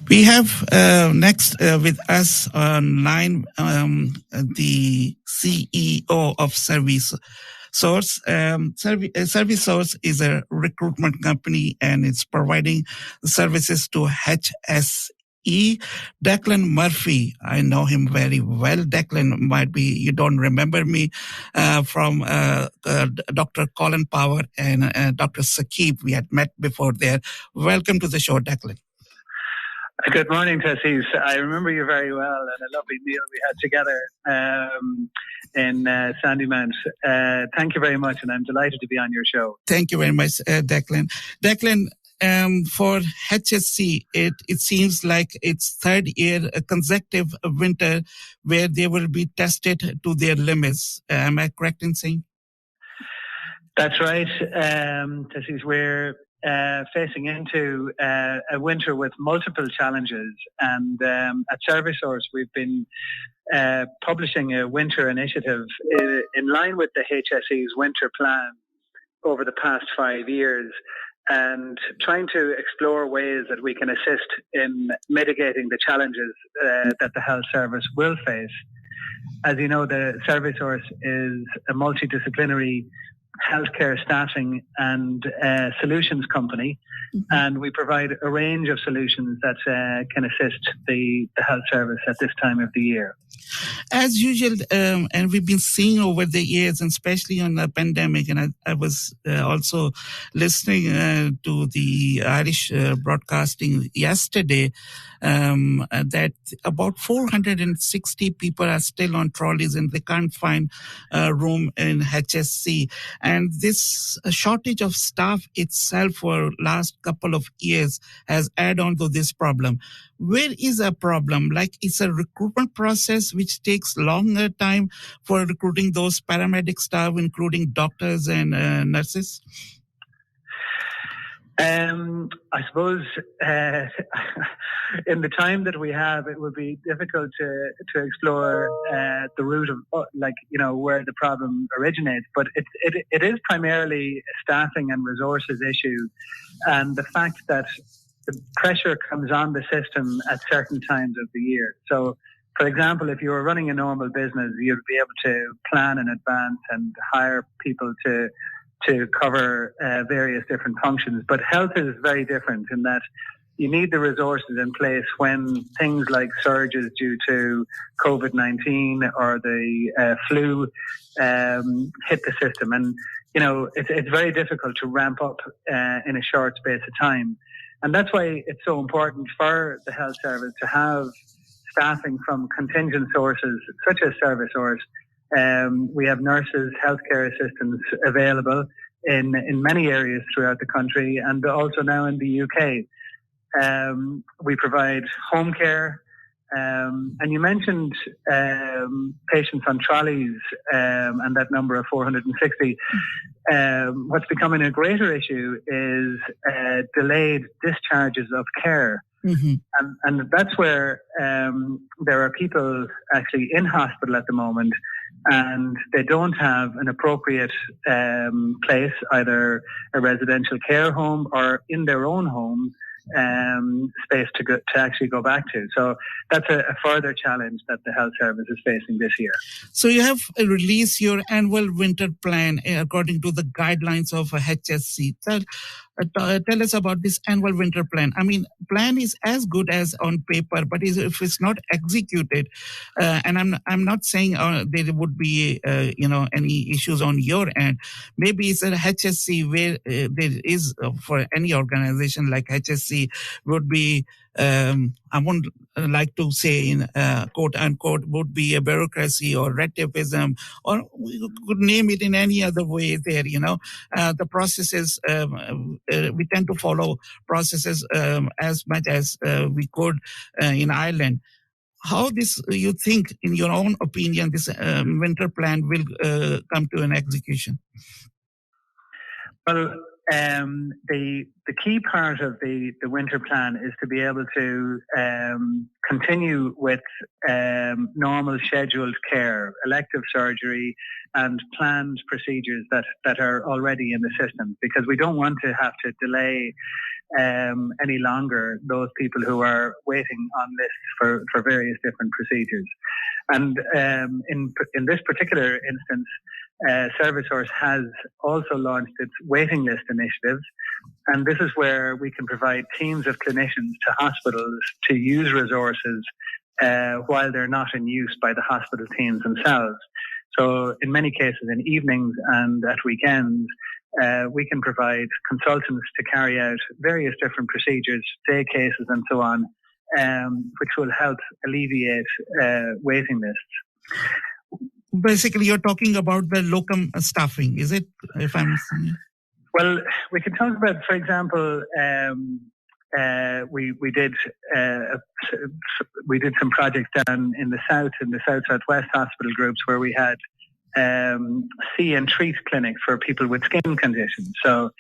We have next with us online the CEO of Servisource. Servisource is a recruitment company and it's providing services to HSE. Declan Murphy, I know him very well. Declan, might be you don't remember me from Dr. Colin Power and Dr. Sakib. We had met before there. Welcome to the show, Declan. Good morning, Tessie. I remember you very well and a lovely meal we had together in Sandymount. Thank you very much, and I'm delighted to be on your show. Thank you very much, Declan. Declan, for HSC, it seems like it's third year consecutive winter where they will be tested to their limits. Am I correct in saying? That's right, Tessie. We're facing into a winter with multiple challenges, and at Servisource we've been publishing a winter initiative in line with the HSE's winter plan over the past 5 years, and trying to explore ways that we can assist in mitigating the challenges that the health service will face. As you know, the Servisource is a multidisciplinary healthcare staffing and solutions company, and we provide a range of solutions that can assist the health service at this time of the year. As usual, and we've been seeing over the years, and especially on the pandemic, and I was also listening to the Irish broadcasting yesterday, that about 460 people are still on trolleys and they can't find room in HSC. And this shortage of staff itself for last couple of years has added on to this problem. Where is a problem? Like it's a recruitment process which takes longer time for recruiting those paramedic staff, including doctors and nurses? I suppose in the time that we have, it would be difficult to explore the root of where the problem originates. But it is primarily a staffing and resources issue, and the fact that the pressure comes on the system at certain times of the year. So, for example, if you were running a normal business, you'd be able to plan in advance and hire people to cover various different functions. But health is very different in that you need the resources in place when things like surges due to COVID-19 or the flu hit the system. And, you know, it's very difficult to ramp up in a short space of time. And that's why it's so important for the health service to have staffing from contingent sources such as Servisource. We have nurses, healthcare assistants available in many areas throughout the country, and also now in the UK. We provide home care. And you mentioned patients on trolleys and that number of 460. What's becoming a greater issue is delayed discharges of care. Mm-hmm. And that's where there are people actually in hospital at the moment, and they don't have an appropriate place, either a residential care home or in their own home, space to actually go back to. So that's a further challenge that the health service is facing this year. So you have released your annual winter plan according to the guidelines of HSC. Tell us about this annual winter plan. I mean, plan is as good as on paper, but if it's not executed, and I'm not saying there would be any issues on your end. Maybe it's a HSC where there is for any organization like HSC would be. I wouldn't like to say in quote unquote would be a bureaucracy or red tapeism, or we could name it in any other way there, the processes, we tend to follow processes as much as we could in Ireland. How this, you think, in your own opinion, this winter plan will come to an execution? Well, the key part of the winter plan is to be able to continue with normal scheduled care, elective surgery, and planned procedures that are already in the system, because we don't want to have to delay any longer those people who are waiting on lists for various different procedures. And in this particular instance, Servisource has also launched its waiting list initiative, and this is where we can provide teams of clinicians to hospitals to use resources while they're not in use by the hospital teams themselves. So in many cases, in evenings and at weekends, we can provide consultants to carry out various different procedures, day cases and so on, which will help alleviate waiting lists. Basically, you're talking about the locum staffing, is it? If I'm saying. Well, we can talk about, for example, we did some projects down in the southwest hospital groups where we had see and treat clinic for people with skin conditions. So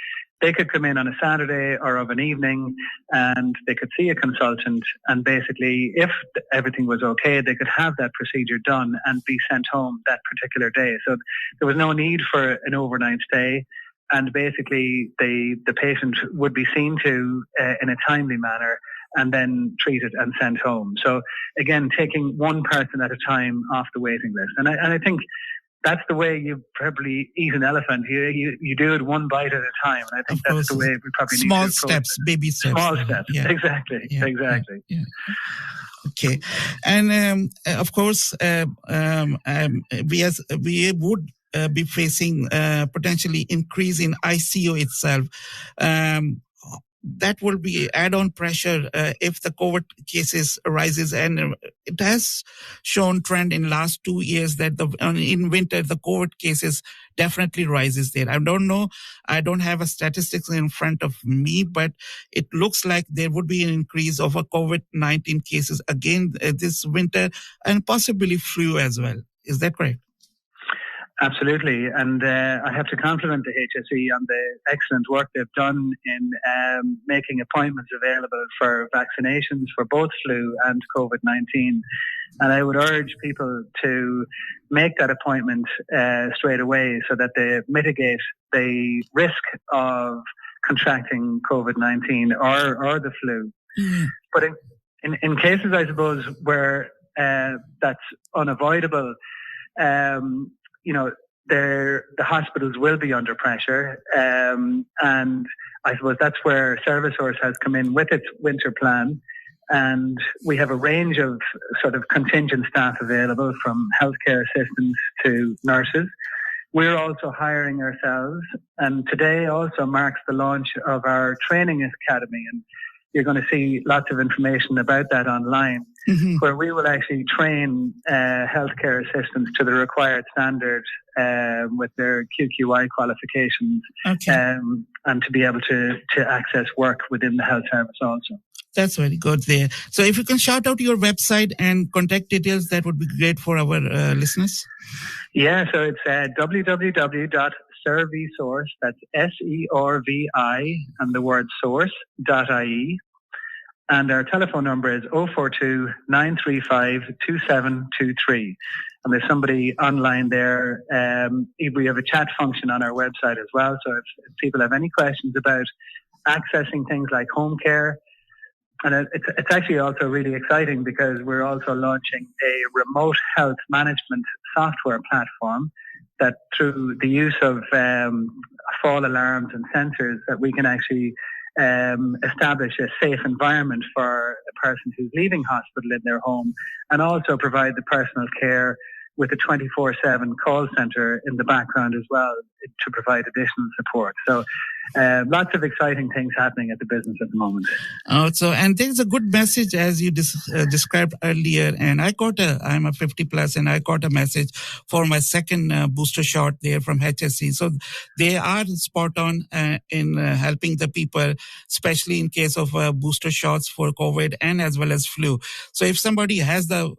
they could come in on a Saturday or of an evening and they could see a consultant, and basically if everything was okay, they could have that procedure done and be sent home that particular day. So there was no need for an overnight stay, and basically the patient would be seen to in a timely manner and then treated and sent home. So again, taking one person at a time off the waiting list. And I think that's the way you probably eat an elephant. You do it one bite at a time. And I think that's the way we probably small need to approach steps, it. baby steps. Small steps, yeah. Exactly. Yeah. Okay, and of course, we would be facing potentially increase in ICU itself. That will be add-on pressure if the COVID cases rises, and it has shown trend in last 2 years that in winter the COVID cases definitely rises there. I don't know, I don't have a statistics in front of me, but it looks like there would be an increase of a COVID-19 cases again this winter, and possibly flu as well. Is that correct? Absolutely, and I have to compliment the HSE on the excellent work they've done in making appointments available for vaccinations for both flu and COVID-19. And I would urge people to make that appointment straight away so that they mitigate the risk of contracting COVID-19 or the flu. Mm-hmm. But in cases, I suppose, where that's unavoidable, the hospitals will be under pressure. And I suppose that's where Servisource has come in with its winter plan. And we have a range of sort of contingent staff available, from healthcare assistants to nurses. We're also hiring ourselves. And today also marks the launch of our training academy. And you're going to see lots of information about that online, mm-hmm. where we will actually train healthcare assistants to the required standard with their QQI qualifications, okay. And to be able to access work within the health service also. That's very good there. So if you can shout out your website and contact details, that would be great for our listeners. Yeah, so it's www.Servisource, that's SERVI and the word source.ie. And our telephone number is 042 935 2723. And there's somebody online there. We have a chat function on our website as well. So if people have any questions about accessing things like home care, and it's actually also really exciting because we're also launching a remote health management software platform that, through the use of fall alarms and sensors, that we can actually establish a safe environment for a person who's leaving hospital in their home, and also provide the personal care with a 24/7 call center in the background as well to provide additional support. So lots of exciting things happening at the business at the moment. And there's a good message as you described earlier. And I'm a 50 plus, and I got a message for my second booster shot there from HSE. So they are spot on in helping the people, especially in case of booster shots for COVID and as well as flu. So if somebody has the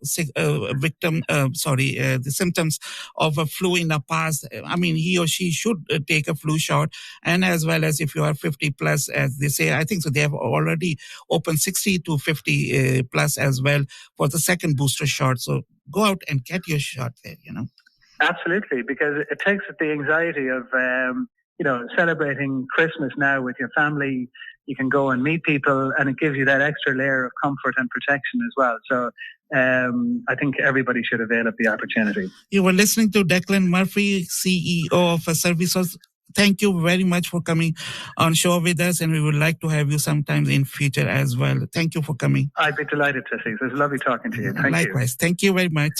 symptoms of a flu in the past, I mean, he or she should take a flu shot, and as well well as if you are 50 plus, as they say. I think so. They have already opened 60 to 50 plus as well for the second booster shot. So go out and get your shot there, Absolutely, because it takes the anxiety of, celebrating Christmas now with your family. You can go and meet people, and it gives you that extra layer of comfort and protection as well. So I think everybody should avail of the opportunity. You were listening to Declan Murphy, CEO of Servisource. Thank you very much for coming on show with us, and we would like to have you sometimes in future as well. Thank you for coming. I'd be delighted to see. It was lovely talking to you. Thank you. Likewise. Thank you very much.